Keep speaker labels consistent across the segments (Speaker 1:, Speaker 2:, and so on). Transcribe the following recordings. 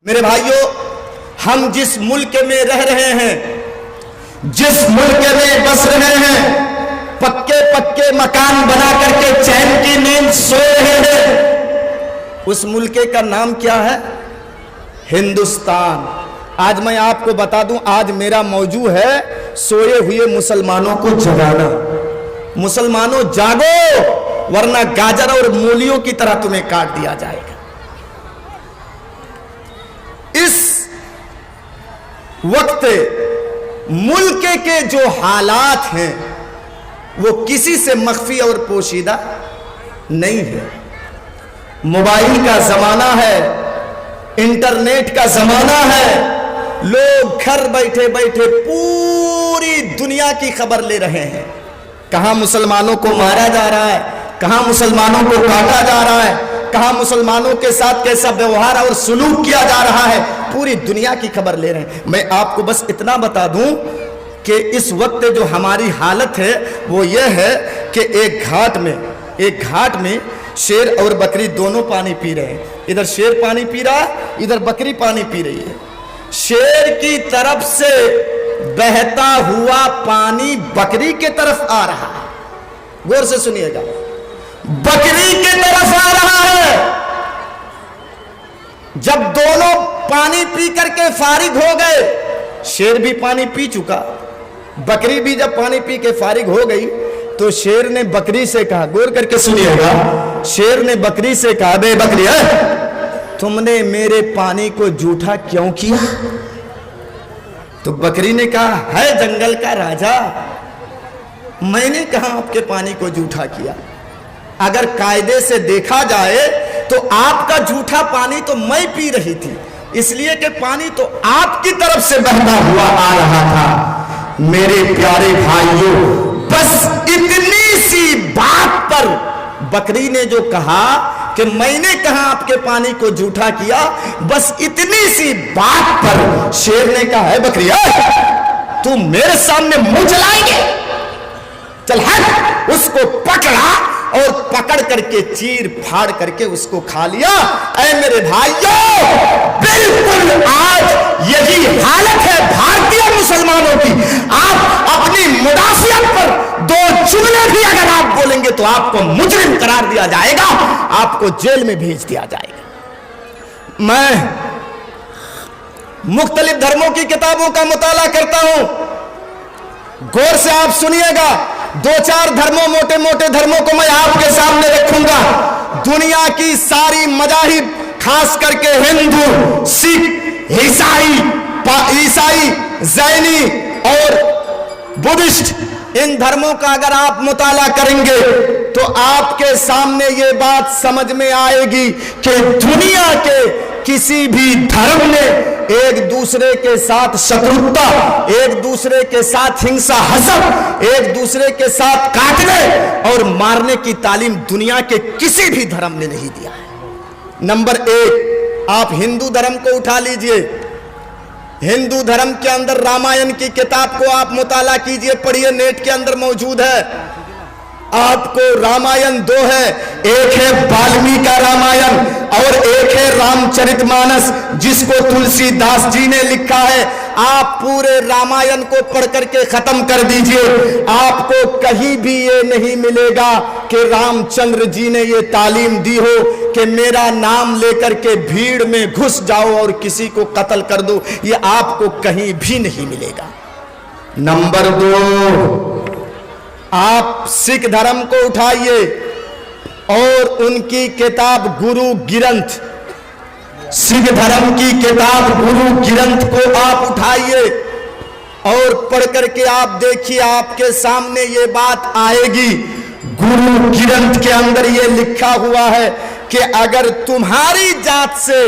Speaker 1: میرے بھائیوں، ہم جس ملک میں رہ رہے ہیں، جس ملک میں بس رہے ہیں، پکے پکے مکان بنا کر کے چین کی نیند سو رہے ہیں، اس ملک کا نام کیا ہے؟ ہندوستان۔ آج میں آپ کو بتا دوں، آج میرا موضوع ہے سوئے ہوئے مسلمانوں کو جگانا۔ مسلمانوں جاگو، ورنہ گاجر اور مولیوں کی طرح تمہیں کاٹ دیا جائے گا۔ اس وقت ملک کے جو حالات ہیں وہ کسی سے مخفی اور پوشیدہ نہیں ہے۔ موبائل کا زمانہ ہے، انٹرنیٹ کا زمانہ ہے، لوگ گھر بیٹھے بیٹھے پوری دنیا کی خبر لے رہے ہیں۔ کہاں مسلمانوں کو مارا جا رہا ہے، کہاں مسلمانوں کو کاٹا جا رہا ہے، کہاں مسلمانوں کے ساتھ کیسا ویوہار اور سلوک کیا جا رہا ہے، پوری دنیا کی خبر لے رہے ہیں۔ میں آپ کو بس اتنا بتا دوں کہ اس وقت جو ہماری حالت ہے وہ یہ ہے کہ ایک گھاٹ میں شیر اور بکری دونوں پانی پی رہے ہیں۔ ادھر شیر پانی پی رہا ہے، ادھر بکری پانی پی رہی ہے۔ شیر کی طرف سے بہتا ہوا پانی بکری کے طرف آ رہا ہے، غور سے سنیے گا، بکری کے طرف آ رہا ہے۔ جب دونوں پانی پی کر کے فارغ ہو گئے، شیر بھی پانی پی چکا، بکری بھی جب پانی پی کے فارغ ہو گئی تو شیر نے بکری سے کہا، غور کر کے سنیے گا، شیر نے بکری سے کہا، بے بکری تم نے میرے پانی کو جھوٹا کیوں کیا؟ تو بکری نے کہا، ہے جنگل کا راجا، میں نے کہاں آپ کے پانی کو جھوٹا کیا؟ اگر قاعدے سے دیکھا جائے تو آپ کا جھوٹا پانی تو میں پی رہی تھی، اس لیے کہ پانی تو آپ کی طرف سے بہتا ہوا آ رہا تھا۔ میرے پیارے بھائیوں، بس اتنی سی بات پر بکری نے جو کہا کہ میں نے کہاں آپ کے پانی کو جھوٹا کیا، بس اتنی سی بات پر شیر نے کہا، ہے بکری تو میرے سامنے منہ چلائیں گے؟ چل ہٹ! اس کو پکڑا اور پکڑ کر کے چیر پھاڑ کر کے اس کو کھا لیا۔ اے میرے بھائیوں، بالکل آج یہی حالت ہے بھارتی مسلمانوں کی۔ آپ اپنی مدافعت پر دو جملے بھی اگر آپ بولیں گے تو آپ کو مجرم قرار دیا جائے گا، آپ کو جیل میں بھیج دیا جائے گا۔ میں مختلف دھرموں کی کتابوں کا مطالعہ کرتا ہوں، غور سے آپ سنیے گا، دو چار دھرموں، موٹے موٹے دھرموں کو میں آپ کے سامنے رکھوں گا۔ دنیا کی ساری مذاہب، خاص کر کے ہندو، سکھ، عیسائی، زینی اور بدھسٹ، ان دھرموں کا اگر آپ مطالعہ کریں گے تو آپ کے سامنے یہ بات سمجھ میں آئے گی کہ دنیا کے کسی بھی دھرم نے ایک دوسرے کے ساتھ شتروتا، ایک دوسرے کے ساتھ ہنسا حسد، ایک دوسرے کے ساتھ کاٹنے اور مارنے کی تعلیم دنیا کے کسی بھی دھرم نے نہیں دیا ہے۔ نمبر ایک، آپ ہندو دھرم کو اٹھا لیجئے، ہندو دھرم کے اندر رامائن کی کتاب کو آپ مطالعہ کیجئے، پڑھیے، نیٹ کے اندر موجود ہے۔ آپ کو رامائن دو ہے، ایک ہے بالمی کا رامائن اور ایک ہے رام چرت مانس، جس کو تلسی داس جی نے لکھا ہے۔ آپ پورے رامائن کو پڑھ کر کے ختم کر دیجئے، آپ کو کہیں بھی یہ نہیں ملے گا کہ رام چندر جی نے یہ تعلیم دی ہو کہ میرا نام لے کر کے بھیڑ میں گھس جاؤ اور کسی کو قتل کر دو، یہ آپ کو کہیں بھی نہیں ملے گا۔ نمبر دو، آپ سکھ دھرم کو اٹھائیے اور ان کی کتاب گرو گرنتھ، سکھ دھرم کی کتاب گرو گرنتھ کو آپ اٹھائیے اور پڑھ کر کے آپ دیکھیے، آپ کے سامنے یہ بات آئے گی۔ گرو گرنتھ کے اندر یہ لکھا ہوا ہے کہ اگر تمہاری ذات سے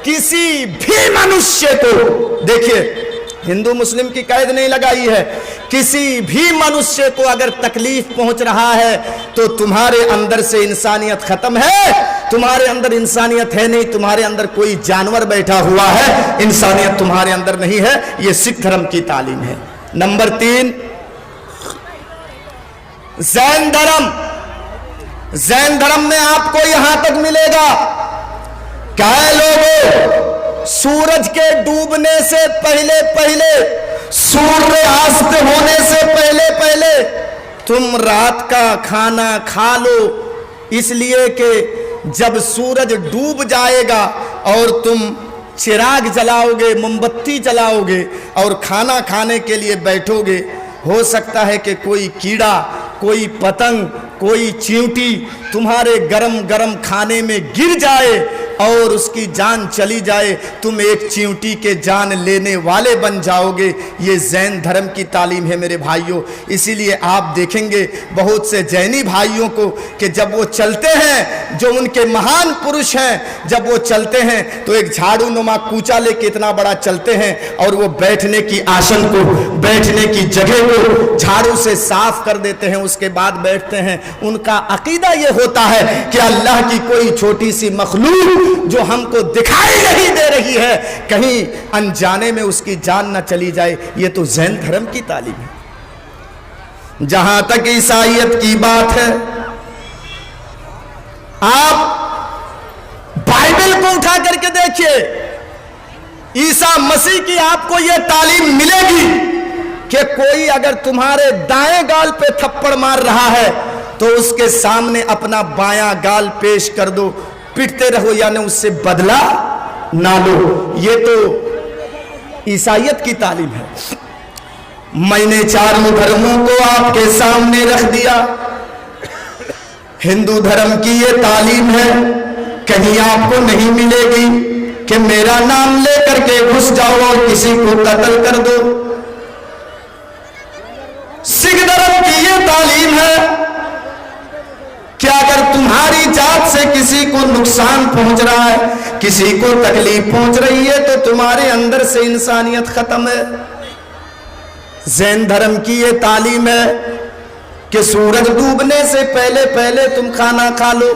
Speaker 1: کسی بھی منشیہ کو، دیکھیے ہندو مسلم کی قید نہیں لگائی ہے، کسی بھی منشیہ کو اگر تکلیف پہنچ رہا ہے تو تمہارے اندر سے انسانیت ختم ہے، تمہارے اندر انسانیت ہے نہیں، تمہارے اندر کوئی جانور بیٹھا ہوا ہے، انسانیت تمہارے اندر نہیں ہے۔ یہ سکھ دھرم کی تعلیم ہے۔ نمبر تین، زین دھرم۔ زین دھرم میں آپ کو یہاں تک ملے گا کہ اے لوگوں، सूरज के डूबने से पहले पहले, सूर्यास्त होने से पहले पहले तुम रात का खाना खा लो, इसलिए कि जब सूरज डूब जाएगा और तुम चिराग जलाओगे, मोमबत्ती जलाओगे और खाना खाने के लिए बैठोगे, हो सकता है कि कोई कीड़ा, कोई पतंग, कोई चींटी तुम्हारे गरम गरम खाने में गिर जाए और उसकी जान चली जाए, तुम एक चींटी के जान लेने वाले बन जाओगे। ये जैन धर्म की तालीम है मेरे भाइयों। इसीलिए आप देखेंगे बहुत से जैनी भाइयों को कि जब वो चलते हैं, जो उनके महान पुरुष हैं, जब वो चलते हैं तो एक झाड़ू नुमा कूचा लेके इतना बड़ा चलते हैं और वो बैठने की आसन को, बैठने की जगह को झाड़ू से साफ कर देते हैं, उसके बाद बैठते हैं। उनका अकीदा ये होता है कि अल्लाह की कोई छोटी सी मखलूक जो हमको दिखाई नहीं दे रही है, कहीं अनजाने में उसकी जान न चली जाए। ये तो जैन धर्म की तालीम है। जहां तक ईसाईयत की बात है, आप बाइबल को उठा करके देखिए, ईसा मसीह की आपको यह तालीम मिलेगी कि कोई अगर तुम्हारे दाएं गाल पे थप्पड़ मार रहा है तो उसके सामने अपना बायां गाल पेश कर दो, पिटते रहो, यानी उससे बदला ना लो। ये तो ईसाईयत की तालीम है। मैंने चारों धर्मों को आपके सामने रख दिया। हिंदू धर्म की ये तालीम है, कहीं आपको नहीं मिलेगी कि मेरा नाम लेकर के घुस जाओ और किसी को कत्ल कर दो। सिख धर्म की ये तालीम है कि अगर तुम्हारी जात से किसी को नुकसान पहुंच रहा है, किसी को तकलीफ पहुंच रही है, तो तुम्हारे अंदर से इंसानियत खत्म है। जैन धर्म की ये तालीम है कि सूरज डूबने से पहले पहले तुम खाना खा लो,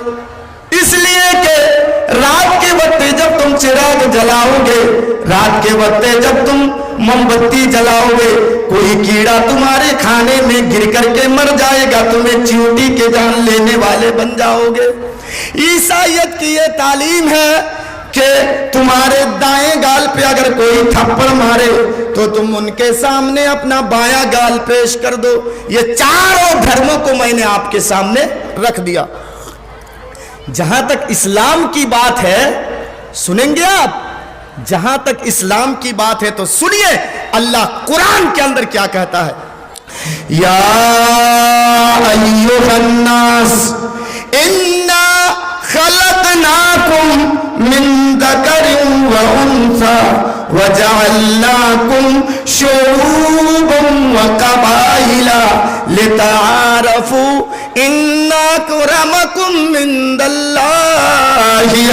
Speaker 1: इसलिए कि रात के वक्त जब तुम चिराग जलाओगे, रात के वक्त जब तुम मोमबत्ती जलाओगे, कोई कीड़ा तुम्हारे खाने में गिर करके मर जाएगा, तुम्हें चींटी के जान लेने वाले बन जाओगे। ईसाईयत की ये तालीम है कि तुम्हारे दाएं गाल पे अगर कोई थप्पड़ मारे तो तुम उनके सामने अपना बायां गाल पेश कर दो। ये चारों धर्मों को मैंने आपके सामने रख दिया। जहां तक इस्लाम की बात है, सुनेंगे आप, जहां तक इस्लाम की बात है तो सुनिए अल्लाह कुरान के अंदर क्या कहता है। या अय्युहन्नास इन्ना खलकनाकुम मिन ज़करिन व उन्सा व जअलनाकुम शुऊबन व कबाइला लितआरफू इन्ना अक्रमकुम इंदल्लाहि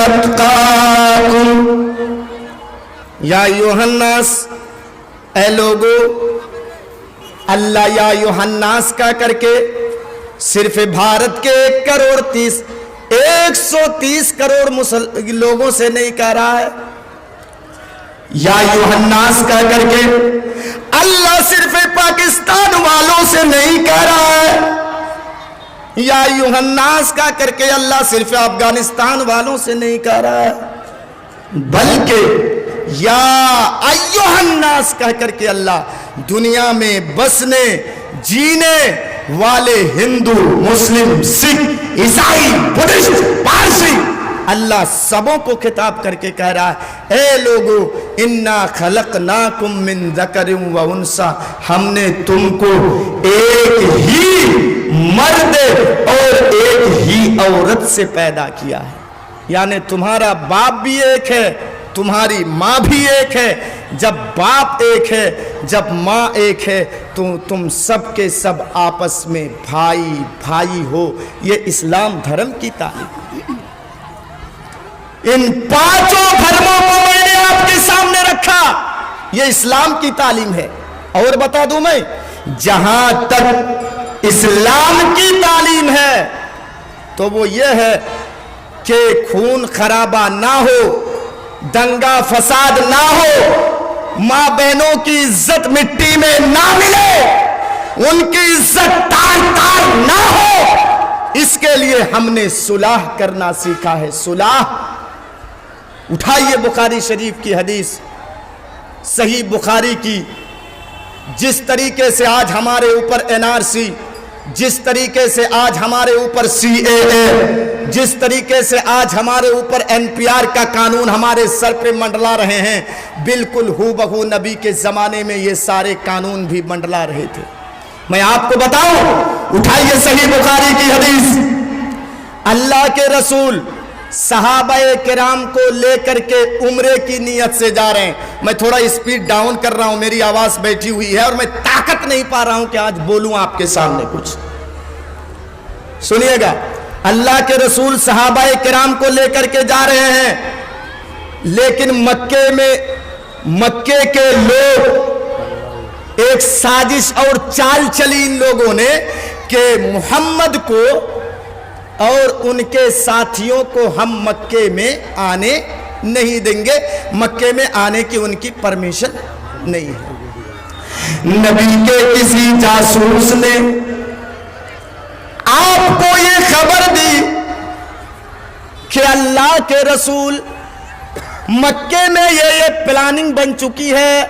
Speaker 1: अत्काकुम। या यूहन्नास, ऐ लोगो, अल्लाह या यूहन्नास का करके सिर्फ भारत के 130 करोड़ लोगों से नहीं कह रहा है। या यूहन्नास का करके अल्लाह सिर्फ पाकिस्तान वालों से नहीं कह रहा है। या यूहन्नास का करके अल्लाह सिर्फ अफगानिस्तान वालों से नहीं कह रहा है, बल्कि या अय्युहन्नास कह करके अल्लाह दुनिया में बसने जीने वाले हिंदू, मुस्लिम, सिख, ईसाई, बुद्धिस्ट, पारसी, अल्लाह सबों को खिताब करके कह रहा है, ए लोगो, इन्ना खलकनाकुम मिन ज़करिन व उन्सा, हमने तुमको एक ही मर्द और एक ही औरत से पैदा किया है। यानी तुम्हारा बाप भी एक है, तुम्हारी माँ भी एक है। जब बाप एक है, जब माँ एक है, तो तुम सब के सब आपस में भाई भाई हो। ये इस्लाम धर्म की तालीम। इन पांचों धर्मों को मैंने आपके सामने रखा, ये इस्लाम की तालीम है। और बता दूं मैं, जहां तक इस्लाम की तालीम है तो वो ये है कि खून खराबा ना हो, दंगा फसाद ना हो, माँ बहनों की इज्जत मिट्टी में ना मिले, उनकी इज्जत तार तार ना हो, इसके लिए हमने सुलह करना सीखा है। सुलह اٹھائیے بخاری شریف کی حدیث، صحیح بخاری کی. جس طریقے سے آج ہمارے اوپر NRC، جس طریقے سے آج ہمارے اوپر CAA، جس طریقے سے آج ہمارے اوپر NPR کا قانون ہمارے سر پہ منڈلا رہے ہیں، بالکل ہو بہو نبی کے زمانے میں یہ سارے قانون بھی منڈلا رہے تھے. میں آپ کو بتاؤں، اٹھائیے صحیح بخاری کی حدیث. اللہ کے رسول صحابہ کرام کو لے کر کے عمرے کی نیت سے جا رہے ہیں. میں تھوڑا اسپیڈ ڈاؤن کر رہا ہوں، میری آواز بیٹھی ہوئی ہے اور میں طاقت نہیں پا رہا ہوں کہ آج بولوں آپ کے سامنے کچھ. سنیے گا، اللہ کے رسول صحابہ کرام کو لے کر کے جا رہے ہیں، لیکن مکے کے لوگ ایک سازش اور چال چلی ان لوگوں نے کہ محمد کو اور ان کے ساتھیوں کو ہم مکے میں آنے نہیں دیں گے، مکے میں آنے کی ان کی پرمیشن نہیں ہے. نبی کے کسی جاسوس نے آپ کو یہ خبر دی کہ اللہ کے رسول مکے میں یہ پلاننگ بن چکی ہے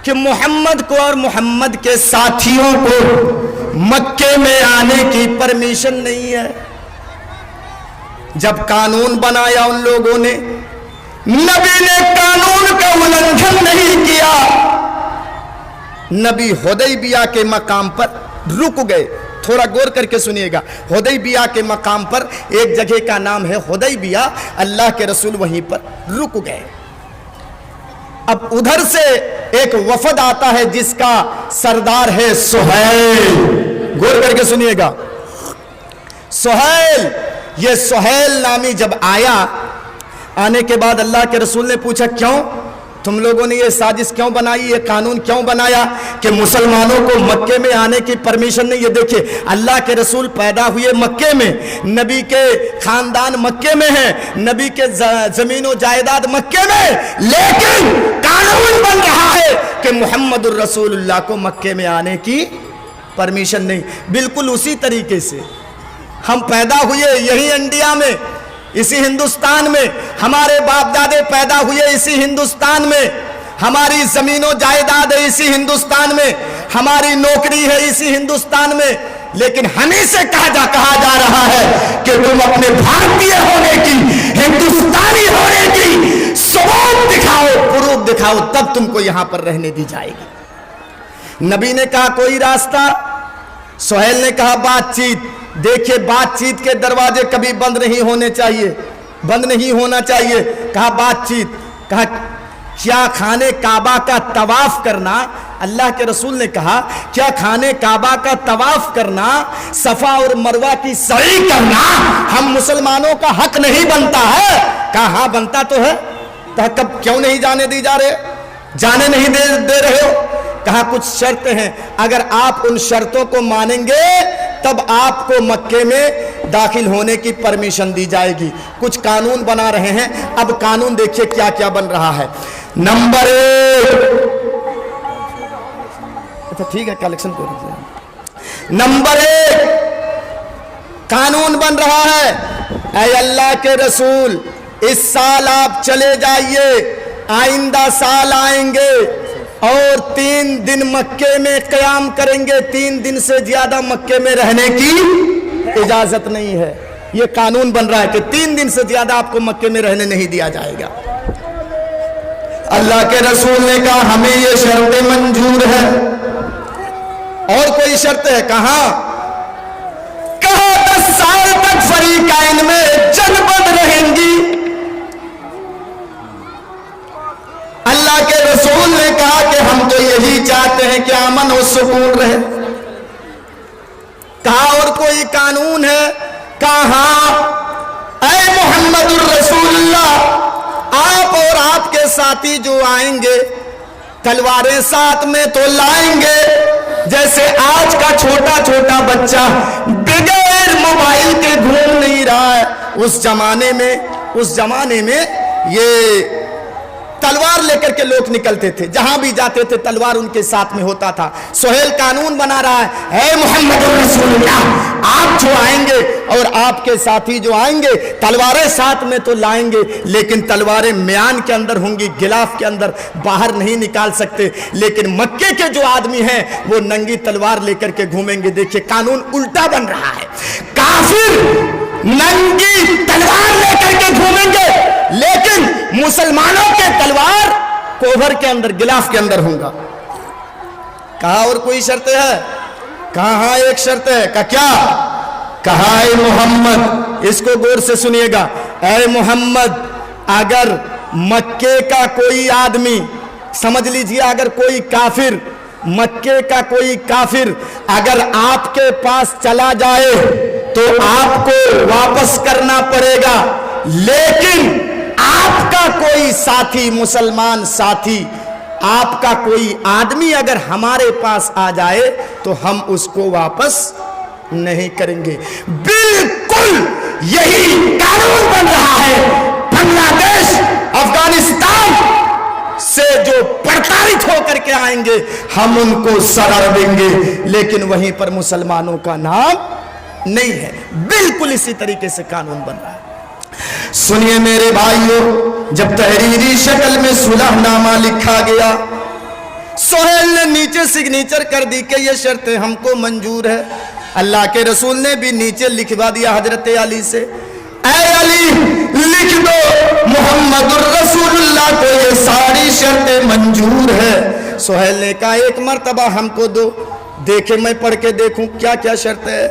Speaker 1: کہ محمد کو اور محمد کے ساتھیوں کو مکے میں آنے کی پرمیشن نہیں ہے. جب قانون بنایا ان لوگوں نے، نبی نے قانون کا النگھن نہیں کیا. نبی حدیبیہ کے مقام پر رک گئے. تھوڑا غور کر کے سنیے گا، حدیبیہ کے مقام پر ایک جگہ کا نام ہے حدیبیہ، اللہ کے رسول وہیں پر رک گئے. اب ادھر سے ایک وفد آتا ہے جس کا سردار ہے سہیل. غور کر کے سنیے گا، سہیل. یہ سہیل نامی جب آیا، آنے کے بعد اللہ کے رسول نے پوچھا کیوں تم لوگوں نے یہ سازش کیوں بنائی، یہ قانون کیوں بنایا کہ مسلمانوں کو مکے میں آنے کی پرمیشن نہیں. یہ دیکھیں، اللہ کے رسول پیدا ہوئے مکے میں، نبی کے خاندان مکے میں ہے، نبی کے زمین و جائیداد مکے میں، لیکن قانون بن رہا ہے کہ محمد الرسول اللہ کو مکے میں آنے کی پرمیشن نہیں. بالکل اسی طریقے سے ہم پیدا ہوئے یہی انڈیا میں، اسی ہندوستان میں، ہمارے باپ دادے پیدا ہوئے اسی ہندوستان میں، ہماری زمین و جائیداد ہے اسی ہندوستان میں، ہماری نوکری ہے اسی ہندوستان میں، لیکن ہمیں سے کہا جا رہا ہے کہ تم اپنے بھارتیہ ہونے کی، ہندوستانی ہونے کی ثبوت دکھاؤ، پروف دکھاؤ، تب تم کو یہاں پر رہنے دی جائے گی. نبی نے کہا کوئی راستہ؟ سہیل نے کہا بات چیت. دیکھیے، بات چیت کے دروازے کبھی بند نہیں ہونے چاہیے، بند نہیں ہونا چاہیے. کہا بات چیت. کہا کیا خانے کعبہ کا طواف کرنا، اللہ کے رسول نے کہا کیا خانے کعبہ کا طواف کرنا، صفا اور مروہ کی سعی کرنا ہم مسلمانوں کا حق نہیں بنتا ہے؟ کہا ہاں بنتا تو ہے. کب کیوں نہیں جانے دی جا رہے، جانے نہیں دے رہے ہو؟ کہا کچھ شرطیں ہیں، اگر آپ ان شرطوں کو مانیں گے تب آپ کو مکے میں داخل ہونے کی پرمیشن دی جائے گی. کچھ قانون بنا رہے ہیں. اب قانون دیکھیے کیا کیا بن رہا ہے. نمبر 1، اچھا ٹھیک ہے کلیکشن کو رکھیے. نمبر 1 قانون بن رہا ہے، اے اللہ کے رسول اس سال آپ چلے جائیے، آئندہ سال آئیں گے اور 3 دن مکے میں قیام کریں گے، 3 دن سے زیادہ مکے میں رہنے کی اجازت نہیں ہے. یہ قانون بن رہا ہے کہ 3 دن سے زیادہ آپ کو مکے میں رہنے نہیں دیا جائے گا. اللہ کے رسول نے کہا ہمیں یہ شرطیں منظور ہے. اور کوئی شرط ہے؟ کہاں؟ 10 سال تک فریقین میں جنگ بند رہیں گی. اللہ کے رسول نے کہا کہ ہم تو یہی چاہتے ہیں کہ امن و سکون رہے. کہا اور کوئی قانون ہے؟ کہا اے محمد الرسول اللہ، آپ اور آپ کے ساتھی جو آئیں گے تلواریں ساتھ میں تو لائیں گے، جیسے آج کا چھوٹا چھوٹا بچہ بغیر موبائل کے گھوم نہیں رہا ہے. اس زمانے میں یہ तलवार लेकर के लोग निकलते थे, जहां भी जाते थे तलवार उनके साथ में होता था। सुहेल कानून बना रहा है, ए मोहम्मद रसूलुल्लाह, आप जो आएंगे और आपके साथी जो आएंगे तलवारें साथ में तो लाएंगे, लेकिन तलवारें म्यान के अंदर होंगी, गिलाफ के अंदर, बाहर नहीं निकाल सकते। लेकिन मक्के के जो आदमी हैं वो नंगी तलवार लेकर के घूमेंगे। देखिए कानून उल्टा बन रहा है, काफिर नंगी तलवार लेकर के घूमेंगे, लेकिन मुसलमानों के तलवार कोभर के अंदर, गिलाफ के अंदर होगा। कहा और कोई शर्त है? कहा एक शर्त है। का क्या कहा? ए मोहम्मद, इसको गौर से सुनिएगा, ए मोहम्मद, अगर मक्के का कोई आदमी, समझ लीजिए अगर कोई काफिर, मक्के का कोई काफिर अगर आपके पास चला जाए तो आपको वापस करना पड़ेगा, लेकिन आपका कोई साथी, मुसलमान साथी, आपका कोई आदमी अगर हमारे पास आ जाए तो हम उसको वापस नहीं करेंगे। बिल्कुल यही कानून बन रहा है। बांग्लादेश, अफगानिस्तान से जो प्रताड़ित होकर के आएंगे हम उनको सरार देंगे, लेकिन वहीं पर मुसलमानों का नाम नहीं है। बिल्कुल इसी तरीके से कानून बन रहा है। सुनिए मेरे भाइयों, जब तहरीरी शक्ल में सुलहनामा लिखा गया, सुहेल ने नीचे सिग्नेचर कर दी कि ये शर्तें हमको मंजूर है। अल्लाह के रसूल ने भी नीचे लिखवा दिया हजरत अली से, ऐ अली लिख दो मुहम्मदुर रसूलुल्लाह को ये सारी शर्तें मंजूर है। सुहेल ने कहा एक मर्तबा हमको दो, देखे मैं पढ़ के देखूं क्या क्या शर्त है।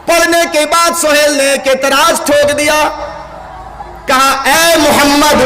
Speaker 1: पढ़ने के बाद सुहेल ने एक एतराज ठोक दिया, कहा ऐ मोहम्मद,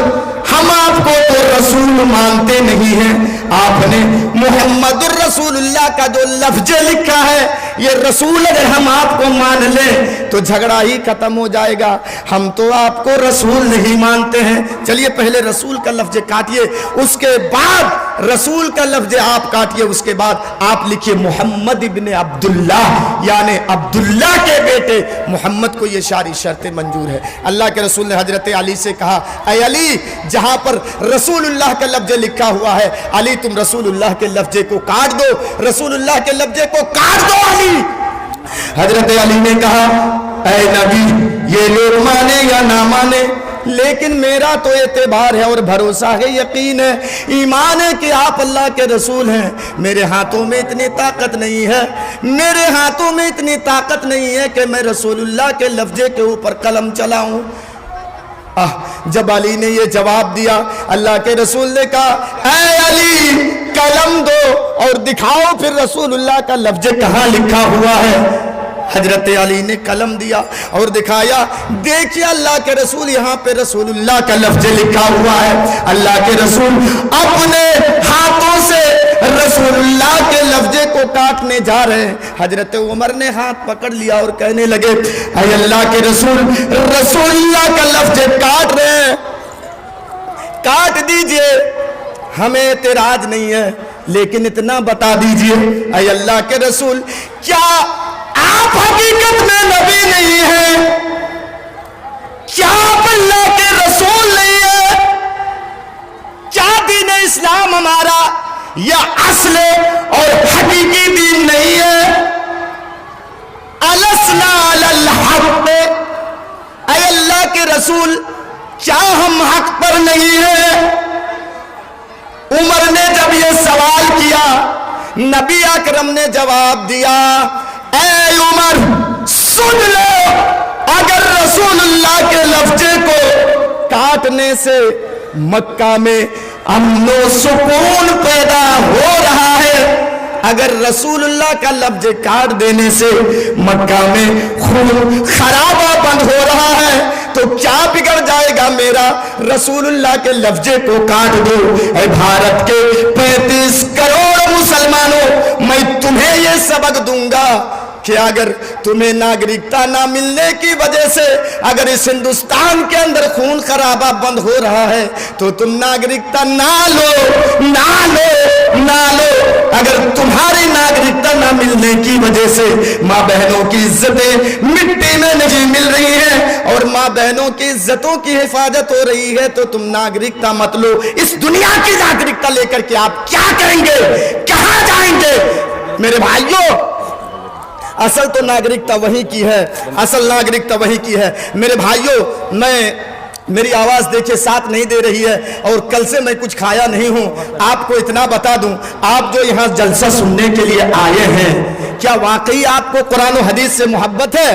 Speaker 1: हम आपको तो रसूल मानते नहीं हैं, आपने मुहम्मदुर रसूलुल्लाह का जो लफ्ज लिखा है, ये रसूल अगर हम आपको मान लें तो झगड़ा ही खत्म हो जाएगा। हम तो आपको रसूल नहीं मानते हैं। चलिए पहले रसूल का लफ्ज काटिए, उसके बाद रसूल का लफ्ज आप काटिए, उसके बाद आप लिखिए मोहम्मद इब्ने अब्दुल्लाह, यानी अब्दुल्लाह के बेटे मोहम्मद को ये सारी शर्तें मंजूर है। अल्लाह के रसूल ने हजरत अली से कहा, ऐ अली, जहां पर रसूलुल्लाह का लफ्ज लिखा हुआ है, अली तुम रसूलुल्लाह के लफ्जे को काट दो, रसूलुल्लाह के लफ्जे को काट दो अली। हजरत अली ने कहा, ऐ नबी, ये लोग माने या ना माने, लेकिन मेरा तो एतबार है और भरोसा है, यकीन है, ईमान है कि आप अल्लाह के रसूल हैं। मेरे हाथों में इतनी ताकत नहीं है, मेरे हाथों में इतनी ताकत नहीं है कि मैं रसूलुल्लाह के लफ्जे के ऊपर कलम चलाऊं। जब अली ने ये जवाब दिया, अल्लाह के रसूल ने कहा, ऐ अली कलम दो और दिखाओ फिर रसूलुल्लाह का लफ्ज कहाँ लिखा हुआ है। हजरत अली ने कलम दिया और दिखाया, देखिए अल्लाह के रसूल, यहाँ पे रसूलुल्लाह का लफ्ज लिखा हुआ है। अल्लाह के रसूल अपने हाथों से रसूलुल्लाह के लफ्जे को काटने जा रहे हैं। हजरत उमर ने हाथ पकड़ लिया और कहने लगे, ऐ अल्लाह के रसूल, रसूलुल्लाह का लफ्ज काट रहे हैं, काट दीजिए, हमें एतराज नहीं है, लेकिन इतना बता दीजिए ऐ अल्लाह के रसूल, क्या आप हकीकत में नबी नहीं हैं? क्या आप अल्लाह के रसूल नहीं है? क्या दीन इस्लाम हमारा या असल और हकीकी दीन नहीं है? अलसना अलल हक, ऐ अल्लाह के रसूल, क्या हम हक पर नहीं है? उमर ने जब ये सवाल किया, नबी अकरम ने जवाब दिया, ऐ उमर सुन लो, अगर रसूलुल्लाह के लफ्जे को काटने से मक्का में अमनो सुकून पैदा हो रहा है, अगर रसूलुल्लाह का लफ्ज काट देने से मक्का में खून खराबा बंद हो रहा है, तो क्या बिगड़ जाएगा मेरा? रसूलुल्लाह के लफ्जे को काट दो। ऐ भारत के 35 करोड़ मुसलमानों, मैं तुम्हें यह सबक दूंगा कि अगर तुम्हें नागरिकता ना मिलने की वजह से अगर इस हिंदुस्तान के अंदर खून खराबा बंद हो रहा है, तो तुम नागरिकता ना लो, ना लो, ना लो। अगर तुम्हारी नागरिकता ना मिलने की वजह से माँ बहनों की इज्जतें मिट्टी में नहीं मिल रही हैं और माँ बहनों की इज्जतों की हिफाजत हो रही है, तो तुम नागरिकता मत लो। इस दुनिया की नागरिकता लेकर के आप क्या करेंगे, कहां जाएंगे? मेरे भाइयों, असल तो नागरिकता वही की है, असल नागरिकता वही की है। मेरे भाइयों, मेरी आवाज देखिए साथ नहीं दे रही है और कल से मैं कुछ खाया नहीं हूं। आपको इतना बता दूं, आप जो यहां जलसा सुनने के लिए आए हैं, क्या वाकई आपको कुरान और हदीस से मोहब्बत है?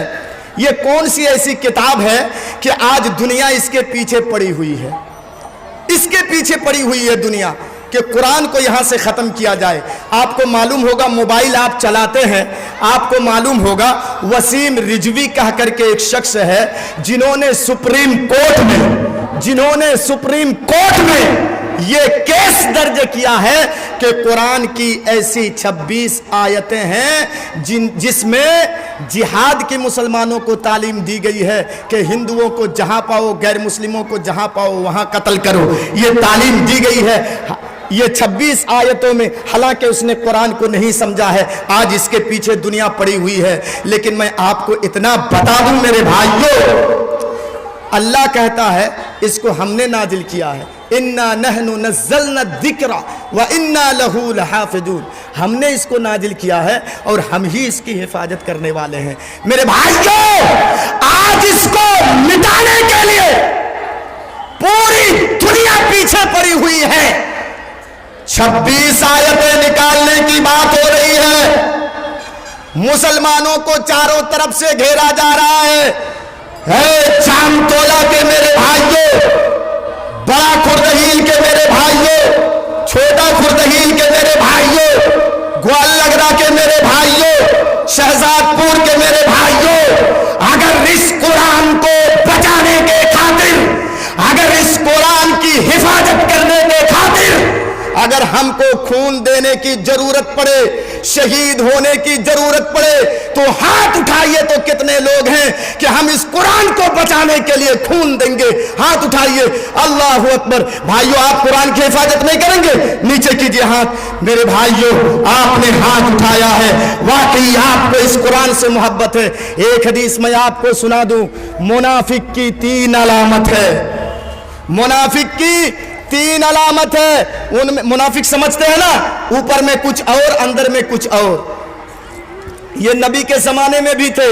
Speaker 1: ये कौन सी ऐसी किताब है कि आज दुनिया इसके पीछे पड़ी हुई है, इसके पीछे पड़ी हुई है दुनिया कि कुरान को यहां से खत्म किया जाए? आपको मालूम होगा, मोबाइल आप चलाते हैं, आपको मालूम होगा वसीम रिजवी कह करके एक शख्स है जिन्होंने सुप्रीम कोर्ट में ये केस दर्ज किया है कि कुरान की ऐसी 26 आयतें हैं जिसमें जिहाद की मुसलमानों को तालीम दी गई है कि हिंदुओं को जहां पाओ, गैर मुस्लिमों को जहां पाओ वहां कत्ल करो, ये तालीम दी गई है। ये 26 आयतों में, हालांकि उसने कुरान को नहीं समझा है, आज इसके पीछे दुनिया पड़ी हुई है। लेकिन मैं आपको इतना बता दूं मेरे भाइयों, अल्लाह कहता है इसको हमने नाजिल किया है, इन्ना नहनु नज़्ज़लना ज़िक्रा व इन्ना लहू लहाफ़िज़ून। हमने इसको नाजिल किया है और हम ही इसकी हिफाजत करने वाले हैं। मेरे भाइयों, आज इसको मिटाने के लिए पूरी दुनिया पीछे पड़ी हुई है। 26 आयतें निकालने की बात हो रही है, मुसलमानों को चारों तरफ से घेरा जा रहा है। जामतोला के मेरे भाइयों, बड़ा खुर्दहील के मेरे भाइयों, छोटा खुर्दहील के मेरे भाइयों, ग्वालगरा के मेरे भाइयों, शहजादपुर के मेरे भाइयों, अगर इस कुरान को बचाने के खातिर, अगर इस कुरान की हिफाजत करने के खातिर अगर हमको खून देने की जरूरत पड़े, शहीद होने की जरूरत पड़े, तो हाथ उठाइए। तो कितने लोग हैं कि हम इस कुरान को बचाने के लिए खून देंगे? हाथ उठाइए। अल्लाह अकबर। भाइयों, आप कुरान की हिफाजत नहीं करेंगे? नीचे कीजिए हाथ। मेरे भाइयों, आपने हाथ उठाया है, वाकई आपको इस कुरान से मोहब्बत है। एक हदीस मैं आपको सुना दूं, मुनाफिक की 3 अलामत है। मुनाफिक की 3 अलामत है। उनमें मुनाफिक समझते हैं ना, ऊपर में कुछ और अंदर में कुछ और। ये नबी के जमाने में भी थे,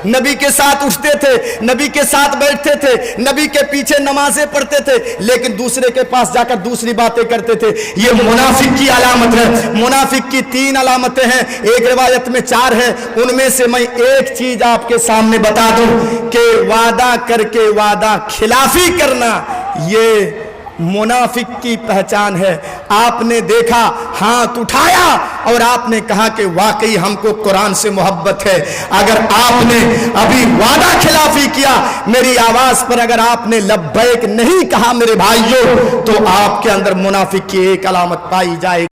Speaker 1: नबी के साथ उठते थे, नबी के साथ बैठते थे, नबी के पीछे नमाजें पढ़ते थे, लेकिन दूसरे के पास जाकर दूसरी बातें करते थे। ये मुनाफिक की अलामत है। मुनाफिक की 3 अलामतें हैं, एक रिवायत में 4 है। उनमें से मैं एक चीज आपके सामने बता दूं कि वादा करके वादा खिलाफी करना, ये मुनाफिक की पहचान है। आपने देखा, हाथ उठाया और आपने कहा कि वाकई हमको कुरान से मोहब्बत है। अगर आपने अभी वादा खिलाफी किया, मेरी आवाज पर अगर आपने लब्बैक नहीं कहा मेरे भाइयों, तो आपके अंदर मुनाफिक की एक अलामत पाई जाएगी।